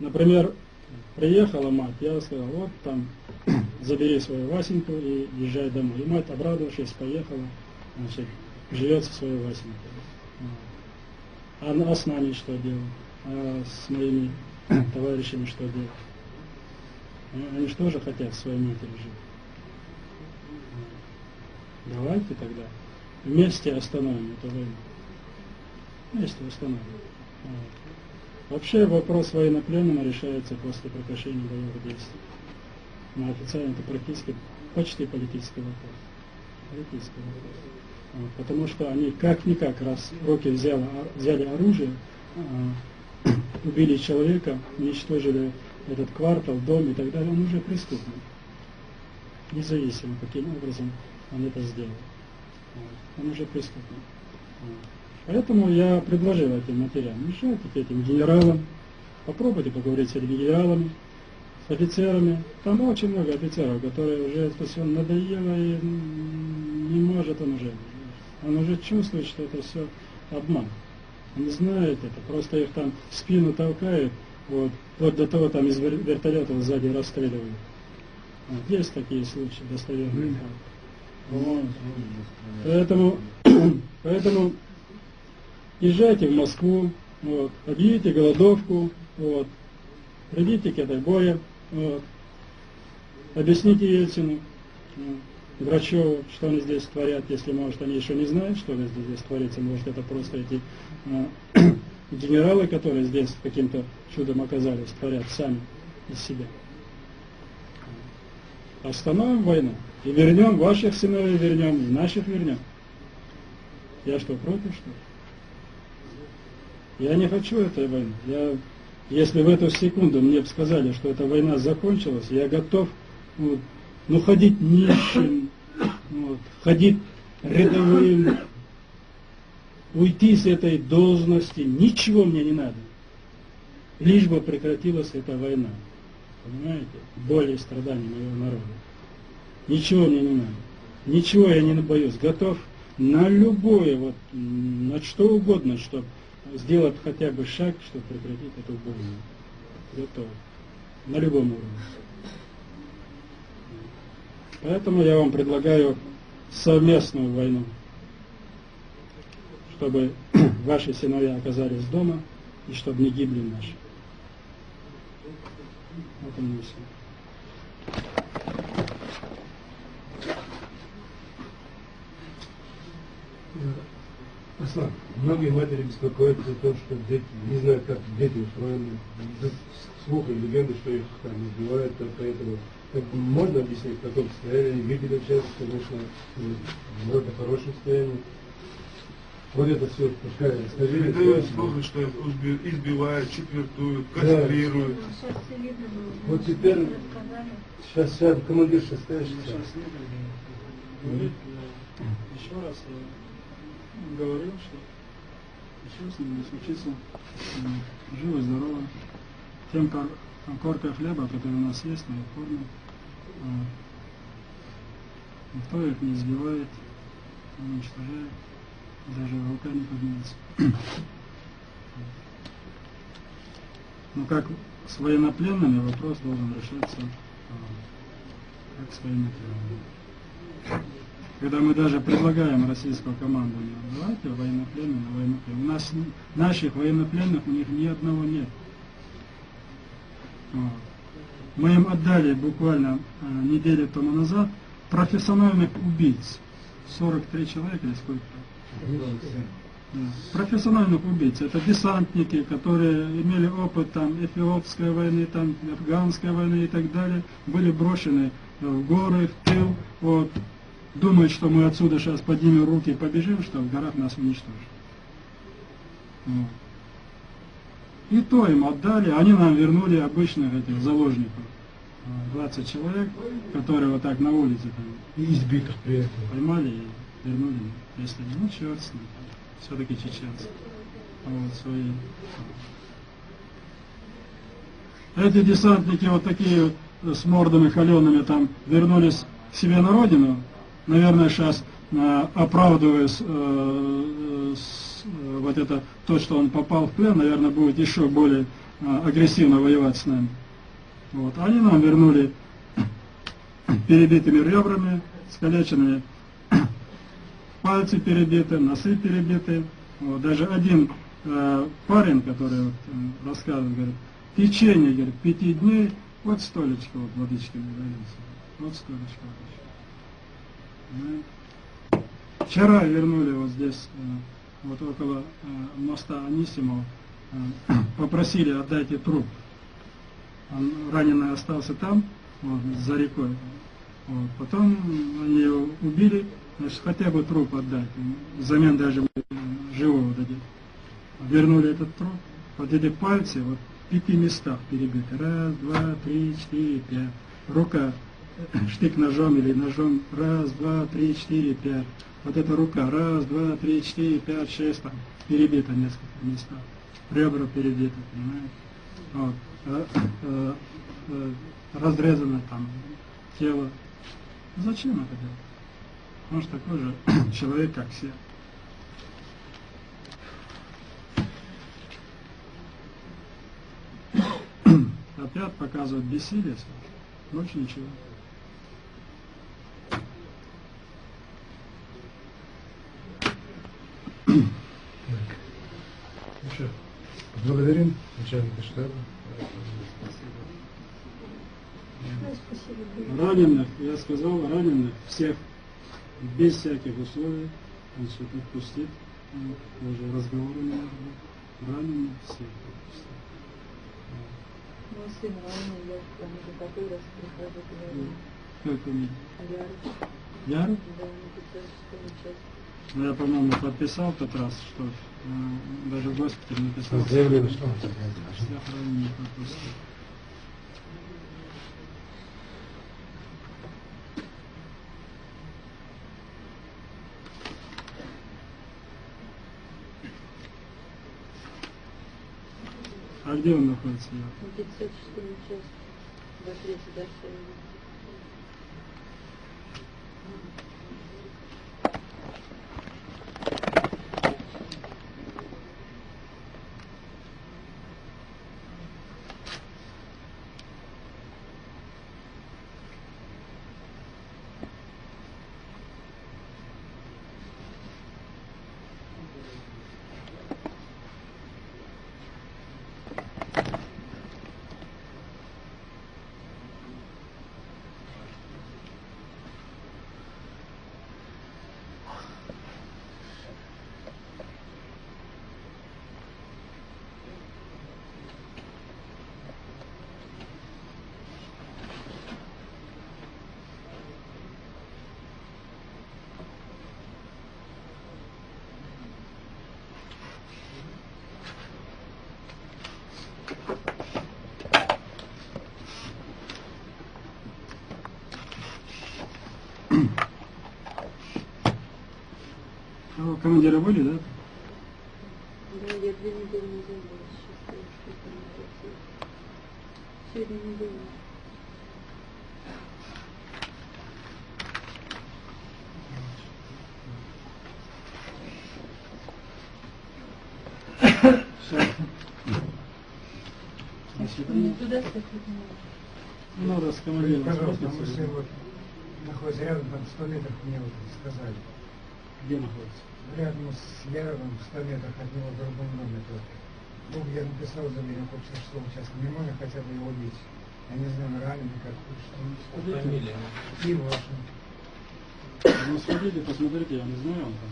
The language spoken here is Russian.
Например, приехала мать, я сказал, вот там, забери свою Васеньку и езжай домой. И мать, обрадовавшись, поехала, значит, живет со своей Васенькой. А с нами что делать? А с моими товарищами что делать? Они же тоже хотят своей матери жить. Давайте тогда вместе остановим эту войну. Вместе остановим. Вообще вопрос военнопленного решается после прекращения боевых действий. Но официально это практически почти политический вопрос. Политический вопрос. Потому что они как-никак, раз в руки взяли оружие, убили человека, уничтожили этот квартал, дом и так далее, он уже преступник. Независимо, каким образом он это сделал. Он уже преступник. Поэтому я предложил этим материалам. Мешайте этим генералам, попробуйте поговорить с этими генералами, с офицерами. Там очень много офицеров, которые уже это все надоело и не может он уже. Он уже чувствует, что это все обман. Он знает это, просто их там в спину толкают, вот до того там из вертолета сзади расстреливают. Вот, есть такие случаи достоверные. Вот. Поэтому езжайте в Москву, вот, объявите голодовку, вот, придите к этой боя, вот, объясните Ельцину, Грачеву, что они здесь творят, если, может, они еще не знают, что здесь творится, может, это просто эти генералы, которые здесь каким-то чудом оказались, творят сами из себя. Остановим войну и вернем ваших сыновей, вернем, и наших вернем. Я что, против, что ли? Я не хочу этой войны. Если в эту секунду мне бы сказали, что эта война закончилась, я готов ходить нищим, ходить рядовым, уйти с этой должности, ничего мне не надо. Лишь бы прекратилась эта война. Понимаете? Боль и страдания моего народа. Ничего мне не надо. Ничего я не боюсь. Готов на любое, на что угодно, чтобы сделать хотя бы шаг, чтобы прекратить эту войну. Готов. На любом уровне. Поэтому я вам предлагаю совместную войну, чтобы ваши сыновья оказались дома и чтобы не гибли наши. Вот и все. Аслан, многие матери беспокоятся о том, что дети не знают, как дети устроены. Слух и легенды, что их там избивают, поэтому можно объяснить, в каком состоянии видели сейчас, конечно, в хорошем состоянии. Вот это все, пускай расскажи. Передают слухи, что их избивают, четвертуют, кастрируют. Сейчас все видно было. Вот теперь, сейчас командир состоишь. Еще раз я говорил, что еще с ним не случится, живо и здорово. Тем коркой хлеба, который у нас есть, мы их кормим. Никто их не избивает, не уничтожает, даже рука не поднимется. Но как с военнопленными вопрос должен решаться как с военнопленными. Когда мы даже предлагаем российского командования, давайте военнопленных на военнопленных. У нас наших военнопленных, у них ни одного нет. Вот. Мы им отдали буквально неделю тому назад профессиональных убийц. 43 человека или сколько? Да. Профессиональных убийц. Это десантники, которые имели опыт там эфиопской войны, там афганской войны и так далее, были брошены в горы, в тыл. Вот. Думают, что мы отсюда сейчас поднимем руки и побежим, что в горах нас уничтожат. Вот. И то им отдали, они нам вернули обычных этих заложников. 20 человек, которые вот так на улице там, И избитых при этом. поймали и вернули. Если ну черт с ним, все-таки чеченцы. Вот свои. Эти десантники вот такие с мордами холеными там вернулись к себе на родину. Наверное, сейчас оправдываясь вот это, то, что он попал в плен, наверное, будет еще более агрессивно воевать с нами. Вот. Они нам вернули перебитыми ребрами, скалеченными, пальцы перебиты, носы перебиты. Вот. Даже один парень, который вот, рассказывает, говорит, в течение, говорит, 5 дней вот столечко вот, водички нагрелся. Вот столечко водички. Вчера вернули вот здесь, вот около моста Анисимова, попросили отдайте труп. Он раненый остался там, вот, за рекой. Вот. Потом они его убили, значит, хотя бы труп отдать. Взамен даже живого дадим. Вернули этот труп. Вот эти пальцы вот, в 5 местах перебиты. 1, 2, 3, 4, 5. Рука штык ножом или ножом. 1, 2, 3, 4, 5. Вот эта рука. 1, 2, 3, 4, 5, 6. Там перебито несколько местах. Ребра перебиты, понимаете? Вот. Разрезано там тело. Зачем это делать? Он же такой же человек, как все. Опять показывают бессилие, больше ничего. Еще благодарим начальника штаба. Раненых, я сказал, раненых всех, без всяких условий, он все отпустит, даже разговора не может быть. Раненых всех отпустит. Мой сын раненый, я к вам уже такой раз прихожу к нему. Как он? Яру. Яру? Да, на 506 часть. Ну, я, по-моему, подписал в тот раз, что даже в госпитале написал. Заявлено, что он Всех раненых отпустит. А где он находится? На 504 часть. До 3 до 7. Командиры были, да? Да, я 2 недели назад была счастлива, что там не. Сегодня не было. Мне туда сказать не надо. Надо с командиром Пожалуйста, мы встретиться. все вот находимся рядом, там 100 метров мне вот сказали. Где находится? Рядом с Яром, в 100 метрах от него в другом доме тоже. Ну, я написал заявление в общем число участка. Мне можно хотя бы его видеть. Я не знаю, раненый как что. Фамилия. И ваша. Ну, сходите, посмотрите, я не знаю, он там